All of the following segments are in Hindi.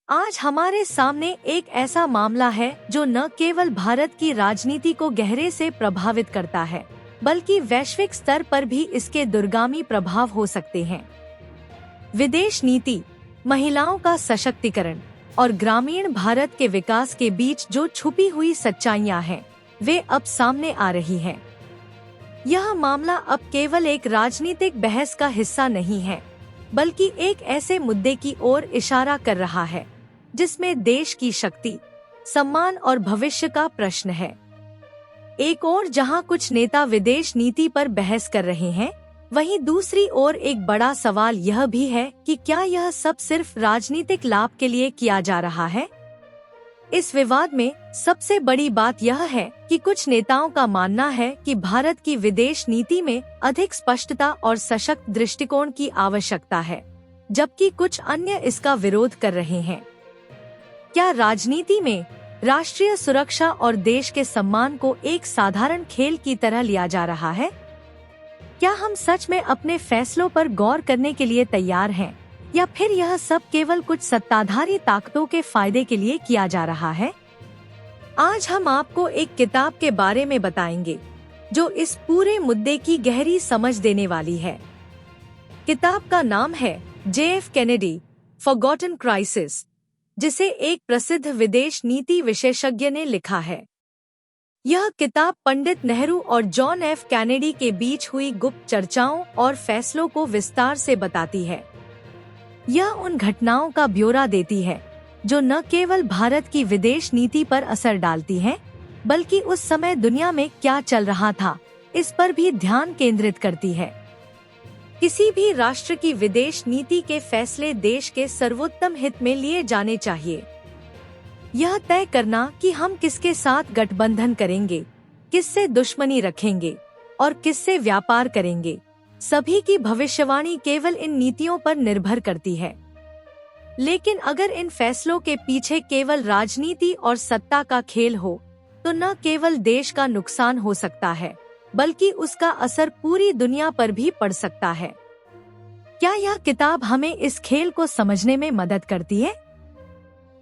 आज हमारे सामने एक ऐसा मामला है जो न केवल भारत की राजनीति को गहरे से प्रभावित करता है, बल्कि वैश्विक स्तर पर भी इसके दूरगामी प्रभाव हो सकते हैं। विदेश नीति, महिलाओं का सशक्तिकरण और ग्रामीण भारत के विकास के बीच जो छुपी हुई सच्चाइयां हैं, वे अब सामने आ रही हैं। यह मामला अब केवल एक राजनीतिक बहस का हिस्सा नहीं है, बल्कि एक ऐसे मुद्दे की ओर इशारा कर रहा है जिसमें देश की शक्ति, सम्मान और भविष्य का प्रश्न है। एक ओर जहां कुछ नेता विदेश नीति पर बहस कर रहे हैं, वहीं दूसरी ओर एक बड़ा सवाल यह भी है कि क्या यह सब सिर्फ राजनीतिक लाभ के लिए किया जा रहा है। इस विवाद में सबसे बड़ी बात यह है कि कुछ नेताओं का मानना है कि भारत की विदेश नीति में अधिक स्पष्टता और सशक्त दृष्टिकोण की आवश्यकता है, जबकि कुछ अन्य इसका विरोध कर रहे हैं। क्या राजनीति में राष्ट्रीय सुरक्षा और देश के सम्मान को एक साधारण खेल की तरह लिया जा रहा है? क्या हम सच में अपने फैसलों पर गौर करने के लिए तैयार हैं, या फिर यह सब केवल कुछ सत्ताधारी ताकतों के फायदे के लिए किया जा रहा है? आज हम आपको एक किताब के बारे में बताएंगे जो इस पूरे मुद्दे की गहरी समझ देने वाली है। किताब का नाम है JF Kennedy, फॉरगॉटन क्राइसिस, जिसे एक प्रसिद्ध विदेश नीति विशेषज्ञ ने लिखा है। यह किताब पंडित नेहरू और जॉन F कैनेडी के बीच हुई गुप्त चर्चाओं और फैसलों को विस्तार से बताती है। यह उन घटनाओं का ब्यौरा देती है जो न केवल भारत की विदेश नीति पर असर डालती हैं, बल्कि उस समय दुनिया में क्या चल रहा था, इस पर भी ध्यान केंद्रित करती है। किसी भी राष्ट्र की विदेश नीति के फैसले देश के सर्वोत्तम हित में लिए जाने चाहिए। यह तय करना कि हम किसके साथ गठबंधन करेंगे, किससे दुश्मनी रखेंगे और किससे व्यापार करेंगे, सभी की भविष्यवाणी केवल इन नीतियों पर निर्भर करती है। लेकिन अगर इन फैसलों के पीछे केवल राजनीति और सत्ता का खेल हो, तो न केवल देश का नुकसान हो सकता है, बल्कि उसका असर पूरी दुनिया पर भी पड़ सकता है। क्या यह किताब हमें इस खेल को समझने में मदद करती है?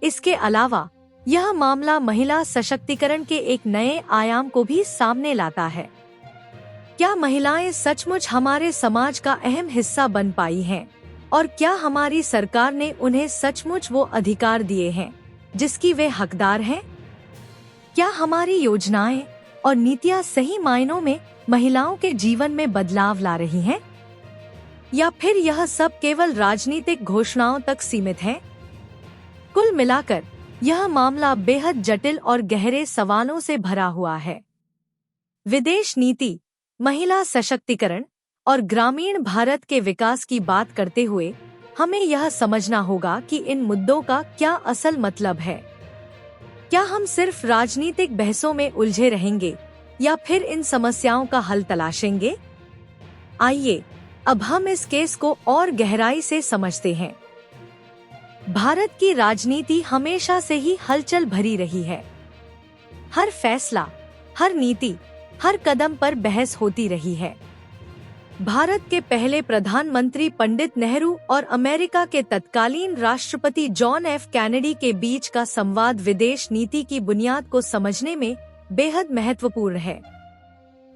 इसके अलावा यह मामला महिला सशक्तिकरण के एक नए आयाम को भी सामने लाता है। क्या महिलाएं सचमुच हमारे समाज का अहम हिस्सा बन पाई हैं? और क्या हमारी सरकार ने उन्हें सचमुच वो अधिकार दिए हैं जिसकी वे हकदार हैं? क्या हमारी योजनाएं और नीतियां सही मायनों में महिलाओं के जीवन में बदलाव ला रही हैं? या फिर यह सब केवल राजनीतिक घोषणाओं तक सीमित है? कुल मिलाकर यह मामला बेहद जटिल और गहरे सवालों से भरा हुआ है। विदेश नीति, महिला सशक्तिकरण और ग्रामीण भारत के विकास की बात करते हुए हमें यह समझना होगा कि इन मुद्दों का क्या असल मतलब है। क्या हम सिर्फ राजनीतिक बहसों में उलझे रहेंगे या फिर इन समस्याओं का हल तलाशेंगे? आइए अब हम इस केस को और गहराई से समझते हैं। भारत की राजनीति हमेशा से ही हलचल भरी रही है। हर फैसला, हर नीति, हर कदम पर बहस होती रही है। भारत के पहले प्रधानमंत्री पंडित नेहरू और अमेरिका के तत्कालीन राष्ट्रपति जॉन F कैनेडी के बीच का संवाद विदेश नीति की बुनियाद को समझने में बेहद महत्वपूर्ण है।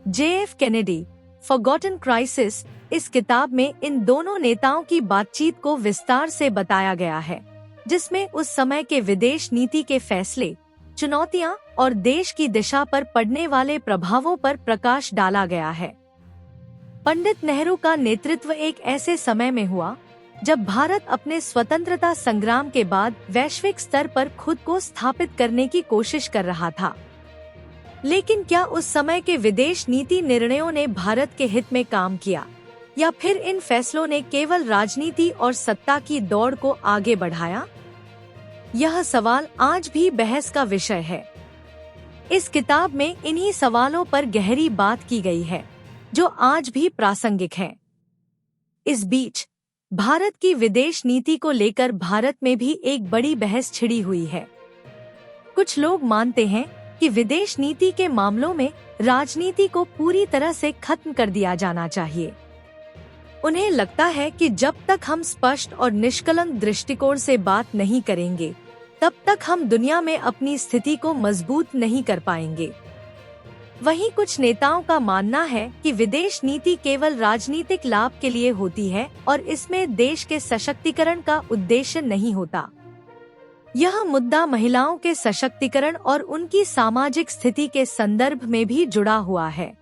JF Kennedy, फॉरगॉटन क्राइसिस, इस किताब में इन दोनों नेताओं की बातचीत को विस्तार से बताया गया है, जिसमें उस समय के विदेश नीति के फैसले, चुनौतियां और देश की दिशा पर पड़ने वाले प्रभावों पर प्रकाश डाला गया है। पंडित नेहरू का नेतृत्व एक ऐसे समय में हुआ जब भारत अपने स्वतंत्रता संग्राम के बाद वैश्विक स्तर पर खुद को स्थापित करने की कोशिश कर रहा था। लेकिन क्या उस समय के विदेश नीति निर्णयों ने भारत के हित में काम किया, या फिर इन फैसलों ने केवल राजनीति और सत्ता की दौड़ को आगे बढ़ाया? यह सवाल आज भी बहस का विषय है। इस किताब में इन्हीं सवालों पर गहरी बात की गई है जो आज भी प्रासंगिक हैं। इस बीच भारत की विदेश नीति को लेकर भारत में भी एक बड़ी बहस छिड़ी हुई है। कुछ लोग मानते हैं कि विदेश नीति के मामलों में राजनीति को पूरी तरह से खत्म कर दिया जाना चाहिए। उन्हें लगता है कि जब तक हम स्पष्ट और निष्कलंक दृष्टिकोण से बात नहीं करेंगे, तब तक हम दुनिया में अपनी स्थिति को मजबूत नहीं कर पाएंगे। वहीं कुछ नेताओं का मानना है कि विदेश नीति केवल राजनीतिक लाभ के लिए होती है और इसमें देश के सशक्तिकरण का उद्देश्य नहीं होता। यह मुद्दा महिलाओं के सशक्तिकरण और उनकी सामाजिक स्थिति के संदर्भ में भी जुड़ा हुआ है।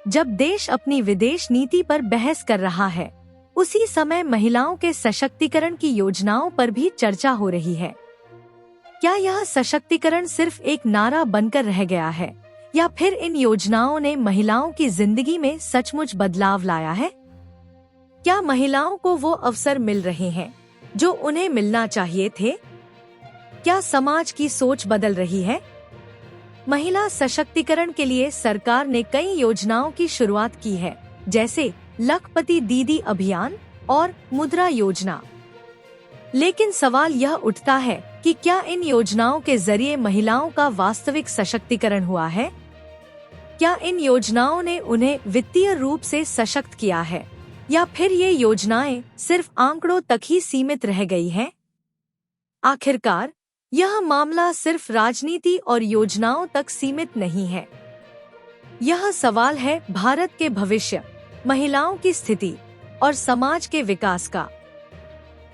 जब देश अपनी विदेश नीति पर बहस कर रहा है, उसी समय महिलाओं के सशक्तिकरण की योजनाओं पर भी चर्चा हो रही है। क्या यह सशक्तिकरण सिर्फ एक नारा बनकर रह गया है, या फिर इन योजनाओं ने महिलाओं की जिंदगी में सचमुच बदलाव लाया है? क्या महिलाओं को वो अवसर मिल रहे हैं जो उन्हें मिलना चाहिए थे? क्या समाज की सोच बदल रही है? महिला सशक्तिकरण के लिए सरकार ने कई योजनाओं की शुरुआत की है, जैसे लखपति दीदी अभियान और मुद्रा योजना। लेकिन सवाल यह उठता है कि क्या इन योजनाओं के जरिए महिलाओं का वास्तविक सशक्तिकरण हुआ है? क्या इन योजनाओं ने उन्हें वित्तीय रूप से सशक्त किया है, या फिर ये योजनाएं सिर्फ आंकड़ों तक ही सीमित रह गई हैं? आखिरकार यह मामला सिर्फ राजनीति और योजनाओं तक सीमित नहीं है। यह सवाल है भारत के भविष्य, महिलाओं की स्थिति और समाज के विकास का।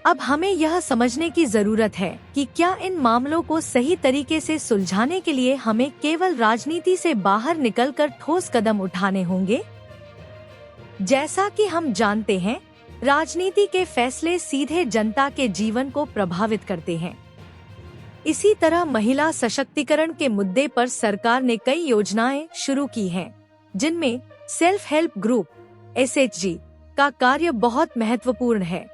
अब हमें यह समझने की जरूरत है कि क्या इन मामलों को सही तरीके से सुलझाने के लिए हमें केवल राजनीति से बाहर निकलकर ठोस कदम उठाने होंगे। जैसा कि हम जानते हैं, राजनीति के फैसले सीधे जनता के जीवन को प्रभावित करते हैं। इसी तरह महिला सशक्तिकरण के मुद्दे पर सरकार ने कई योजनाएं शुरू की हैं, जिनमें सेल्फ हेल्प ग्रुप (SHG) का कार्य बहुत महत्वपूर्ण है।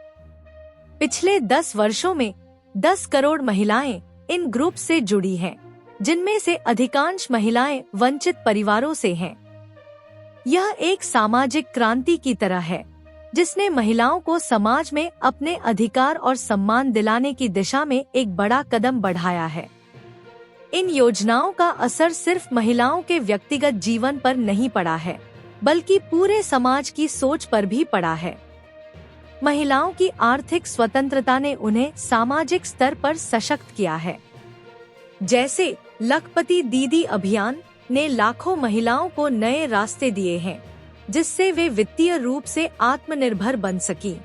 पिछले 10 वर्षों में 10 करोड़ महिलाएं इन ग्रुप से जुड़ी हैं, जिनमें से अधिकांश महिलाएं वंचित परिवारों से हैं। यह एक सामाजिक क्रांति की तरह है, जिसने महिलाओं को समाज में अपने अधिकार और सम्मान दिलाने की दिशा में एक बड़ा कदम बढ़ाया है। इन योजनाओं का असर सिर्फ महिलाओं के व्यक्तिगत जीवन पर नहीं पड़ा है, बल्कि पूरे समाज की सोच पर भी पड़ा है। महिलाओं की आर्थिक स्वतंत्रता ने उन्हें सामाजिक स्तर पर सशक्त किया है। जैसे लखपति दीदी अभियान ने लाखों महिलाओं को नए रास्ते दिए हैं, जिससे वे वित्तीय रूप से आत्मनिर्भर बन सकी।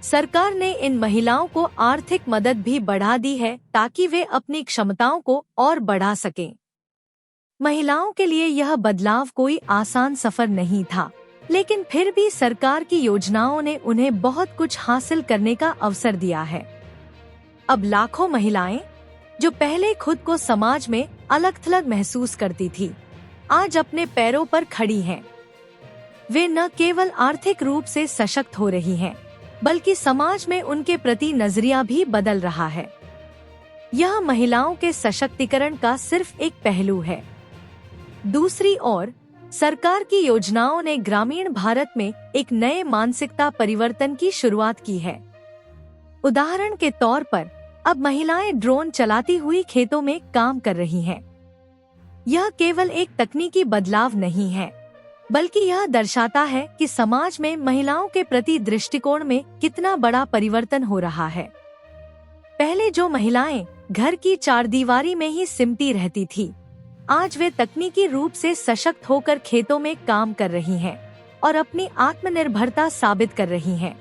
सरकार ने इन महिलाओं को आर्थिक मदद भी बढ़ा दी है, ताकि वे अपनी क्षमताओं को और बढ़ा सकें। महिलाओं के लिए यह बदलाव कोई आसान सफर नहीं था, लेकिन फिर भी सरकार की योजनाओं ने उन्हें बहुत कुछ हासिल करने का अवसर दिया है। अब लाखों महिलाएं, जो पहले खुद को समाज में अलग-थलग महसूस करती थी, आज अपने पैरों पर खड़ी हैं। वे न केवल आर्थिक रूप से सशक्त हो रही हैं, बल्कि समाज में उनके प्रति नजरिया भी बदल रहा है। यह महिलाओं के सशक्तिकरण का सिर्फ एक पहलू है। दूसरी ओर, सरकार की योजनाओं ने ग्रामीण भारत में एक नए मानसिकता परिवर्तन की शुरुआत की है। उदाहरण के तौर पर, अब महिलाएं ड्रोन चलाती हुई खेतों में काम कर रही हैं। यह केवल एक तकनीकी बदलाव नहीं है, बल्कि यह दर्शाता है कि समाज में महिलाओं के प्रति दृष्टिकोण में कितना बड़ा परिवर्तन हो रहा है। पहले जो महिलाएं घर की चारदीवारी में ही सिमटी रहती थी, आज वे तकनीकी रूप से सशक्त होकर खेतों में काम कर रही हैं और अपनी आत्मनिर्भरता साबित कर रही हैं।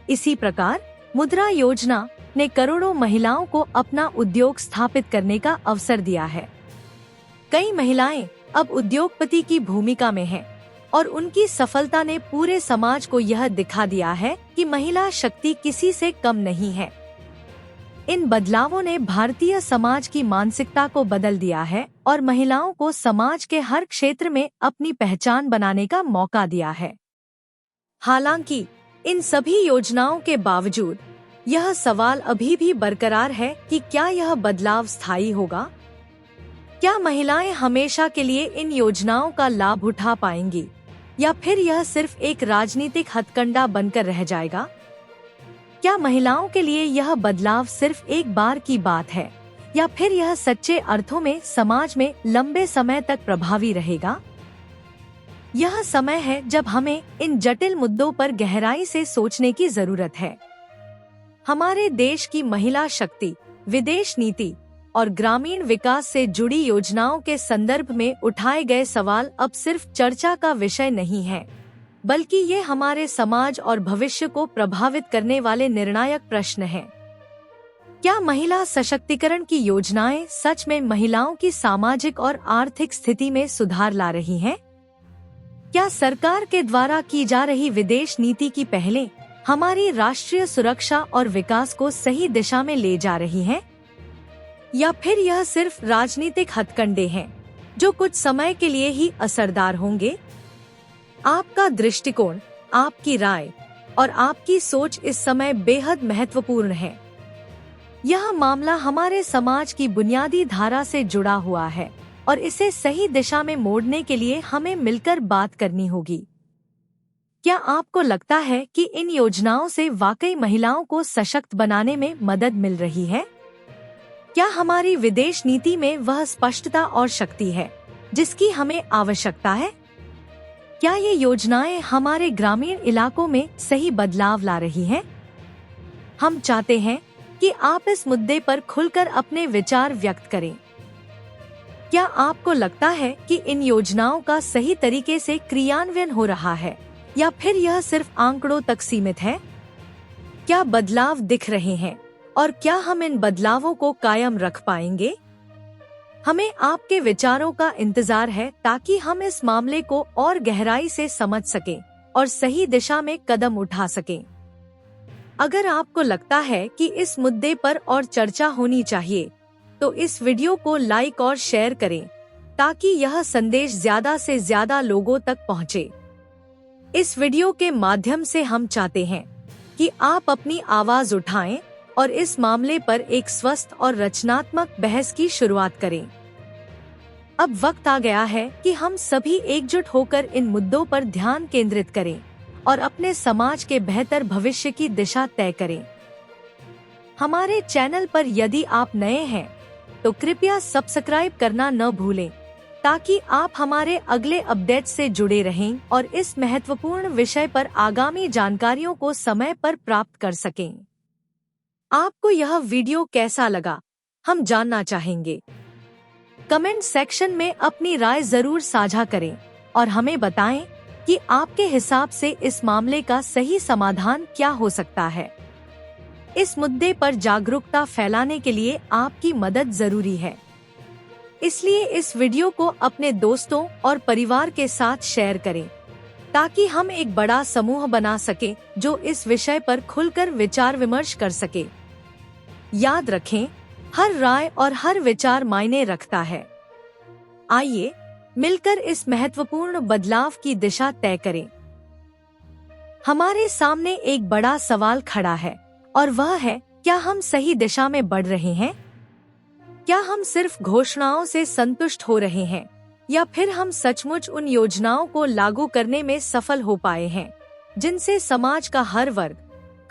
इसी प्रकार मुद्रा योजना ने करोड़ों महिलाओं को अपना उद्योग स्थापित करने का अवसर दिया है। कई महिलाएं अब उद्योगपति की भूमिका में हैं और उनकी सफलता ने पूरे समाज को यह दिखा दिया है कि महिला शक्ति किसी से कम नहीं है। इन बदलावों ने भारतीय समाज की मानसिकता को बदल दिया है और महिलाओं को समाज के हर क्षेत्र में अपनी पहचान बनाने का मौका दिया है। हालांकि इन सभी योजनाओं के बावजूद यह सवाल अभी भी बरकरार है कि क्या यह बदलाव स्थायी होगा? क्या महिलाएं हमेशा के लिए इन योजनाओं का लाभ उठा पाएंगी, या फिर यह सिर्फ एक राजनीतिक हथकंडा बनकर रह जाएगा? क्या महिलाओं के लिए यह बदलाव सिर्फ एक बार की बात है, या फिर यह सच्चे अर्थों में समाज में लंबे समय तक प्रभावी रहेगा? यह समय है जब हमें इन जटिल मुद्दों पर गहराई से सोचने की जरूरत है। हमारे देश की महिला शक्ति, विदेश नीति और ग्रामीण विकास से जुड़ी योजनाओं के संदर्भ में उठाए गए सवाल अब सिर्फ चर्चा का विषय नहीं है, बल्कि ये हमारे समाज और भविष्य को प्रभावित करने वाले निर्णायक प्रश्न हैं। क्या महिला सशक्तिकरण की योजनाएं सच में महिलाओं की सामाजिक और आर्थिक स्थिति में सुधार ला रही हैं? क्या सरकार के द्वारा की जा रही विदेश नीति की पहलें हमारी राष्ट्रीय सुरक्षा और विकास को सही दिशा में ले जा रही हैं? या फिर यह सिर्फ राजनीतिक हथकंडे हैं जो कुछ समय के लिए ही असरदार होंगे? आपका दृष्टिकोण, आपकी राय और आपकी सोच इस समय बेहद महत्वपूर्ण है। यह मामला हमारे समाज की बुनियादी धारा से जुड़ा हुआ है और इसे सही दिशा में मोड़ने के लिए हमें मिलकर बात करनी होगी। क्या आपको लगता है कि इन योजनाओं से वाकई महिलाओं को सशक्त बनाने में मदद मिल रही है? क्या हमारी विदेश नीति में वह स्पष्टता और शक्ति है जिसकी हमें आवश्यकता है? क्या ये योजनाएं हमारे ग्रामीण इलाकों में सही बदलाव ला रही हैं? हम चाहते हैं कि आप इस मुद्दे पर खुलकर अपने विचार व्यक्त करें। क्या आपको लगता है कि इन योजनाओं का सही तरीके से क्रियान्वयन हो रहा है या फिर यह सिर्फ आंकड़ों तक सीमित है? क्या बदलाव दिख रहे हैं और क्या हम इन बदलावों को कायम रख पाएंगे? हमें आपके विचारों का इंतजार है ताकि हम इस मामले को और गहराई से समझ सकें और सही दिशा में कदम उठा सकें। अगर आपको लगता है कि इस मुद्दे पर और चर्चा होनी चाहिए, तो इस वीडियो को लाइक और शेयर करें ताकि यह संदेश ज्यादा से ज्यादा लोगों तक पहुंचे। इस वीडियो के माध्यम से हम चाहते हैं कि आप अपनी आवाज उठाएं और इस मामले पर एक स्वस्थ और रचनात्मक बहस की शुरुआत करें। अब वक्त आ गया है कि हम सभी एकजुट होकर इन मुद्दों पर ध्यान केंद्रित करें और अपने समाज के बेहतर भविष्य की दिशा तय करें। हमारे चैनल पर यदि आप नए हैं तो कृपया सब्सक्राइब करना न भूलें ताकि आप हमारे अगले अपडेट से जुड़े रहें और इस महत्वपूर्ण विषय पर आगामी जानकारियों को समय पर प्राप्त कर सकें। आपको यह वीडियो कैसा लगा, हम जानना चाहेंगे। कमेंट सेक्शन में अपनी राय जरूर साझा करें और हमें बताएं कि आपके हिसाब से इस मामले का सही समाधान क्या हो सकता है। इस मुद्दे पर जागरूकता फैलाने के लिए आपकी मदद जरूरी है, इसलिए इस वीडियो को अपने दोस्तों और परिवार के साथ शेयर करें ताकि हम एक बड़ा समूह बना सकें जो इस विषय पर खुलकर विचार विमर्श कर सके। याद रखें, हर राय और हर विचार मायने रखता है। आइए मिलकर इस महत्वपूर्ण बदलाव की दिशा तय करें। हमारे सामने एक बड़ा सवाल खड़ा है और वह है, क्या हम सही दिशा में बढ़ रहे हैं? क्या हम सिर्फ घोषणाओं से संतुष्ट हो रहे हैं या फिर हम सचमुच उन योजनाओं को लागू करने में सफल हो पाए हैं जिनसे समाज का हर वर्ग,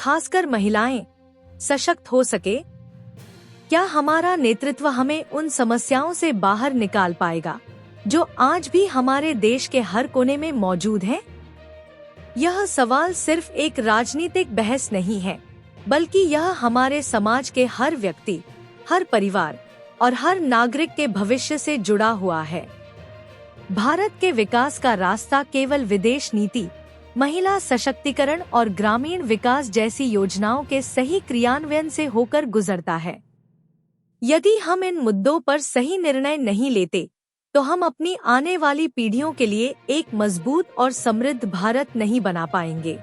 खासकर महिलाएं, सशक्त हो सके? क्या हमारा नेतृत्व हमें उन समस्याओं से बाहर निकाल पाएगा जो आज भी हमारे देश के हर कोने में मौजूद हैं? यह सवाल सिर्फ एक राजनीतिक बहस नहीं है, बल्कि यह हमारे समाज के हर व्यक्ति, हर परिवार और हर नागरिक के भविष्य से जुड़ा हुआ है। भारत के विकास का रास्ता केवल विदेश नीति, महिला सशक्तिकरण और ग्रामीण विकास जैसी योजनाओं के सही क्रियान्वयन से होकर गुजरता है। यदि हम इन मुद्दों पर सही निर्णय नहीं लेते, तो हम अपनी आने वाली पीढ़ियों के लिए एक मजबूत और समृद्ध भारत नहीं बना पाएंगे।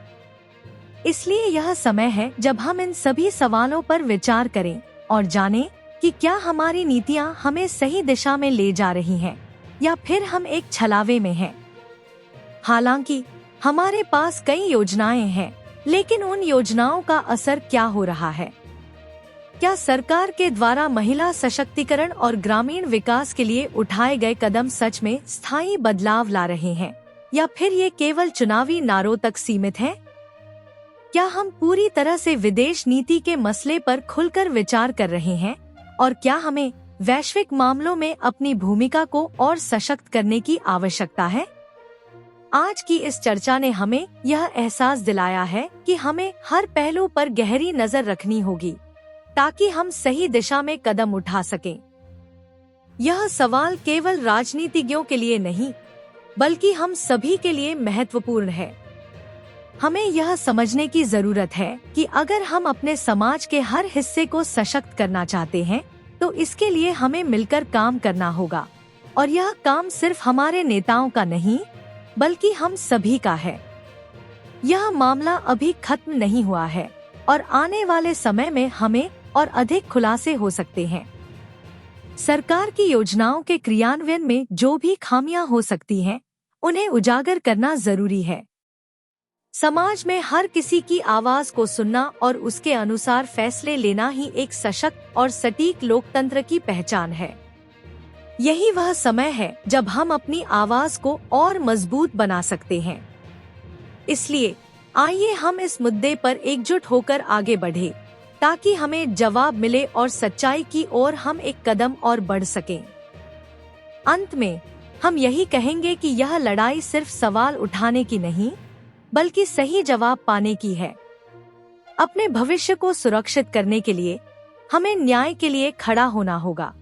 इसलिए यह समय है जब हम इन सभी सवालों पर विचार करें और जानें कि क्या हमारी नीतियां हमें सही दिशा में ले जा रही हैं या फिर हम एक छलावे में हैं। हालांकि हमारे पास कई योजनाएं हैं, लेकिन उन योजनाओं का असर क्या हो रहा है? क्या सरकार के द्वारा महिला सशक्तिकरण और ग्रामीण विकास के लिए उठाए गए कदम सच में स्थायी बदलाव ला रहे हैं या फिर ये केवल चुनावी नारों तक सीमित हैं? क्या हम पूरी तरह से विदेश नीति के मसले पर खुलकर विचार कर रहे हैं और क्या हमें वैश्विक मामलों में अपनी भूमिका को और सशक्त करने की आवश्यकता है? आज की इस चर्चा ने हमें यह एहसास दिलाया है कि हमें हर पहलू पर गहरी नजर रखनी होगी ताकि हम सही दिशा में कदम उठा सकें। यह सवाल केवल राजनीतिज्ञों के लिए नहीं, बल्कि हम सभी के लिए महत्वपूर्ण है। हमें यह समझने की जरूरत है कि अगर हम अपने समाज के हर हिस्से को सशक्त करना चाहते हैं, तो इसके लिए हमें मिलकर काम करना होगा। और यह काम सिर्फ हमारे नेताओं का नहीं, बल्कि हम सभी का है। यह मामला अभी खत्म नहीं हुआ है और आने वाले समय में हमें और अधिक खुलासे हो सकते हैं। सरकार की योजनाओं के क्रियान्वयन में जो भी खामियां हो सकती हैं, उन्हें उजागर करना जरूरी है। समाज में हर किसी की आवाज को सुनना और उसके अनुसार फैसले लेना ही एक सशक्त और सटीक लोकतंत्र की पहचान है। यही वह समय है जब हम अपनी आवाज को और मजबूत बना सकते हैं। इसलिए आइए हम इस मुद्दे पर एकजुट होकर आगे बढ़े, ताकि हमें जवाब मिले और सच्चाई की ओर हम एक कदम और बढ़ सकें। अंत में हम यही कहेंगे कि यह लड़ाई सिर्फ सवाल उठाने की नहीं, बल्कि सही जवाब पाने की है। अपने भविष्य को सुरक्षित करने के लिए हमें न्याय के लिए खड़ा होना होगा।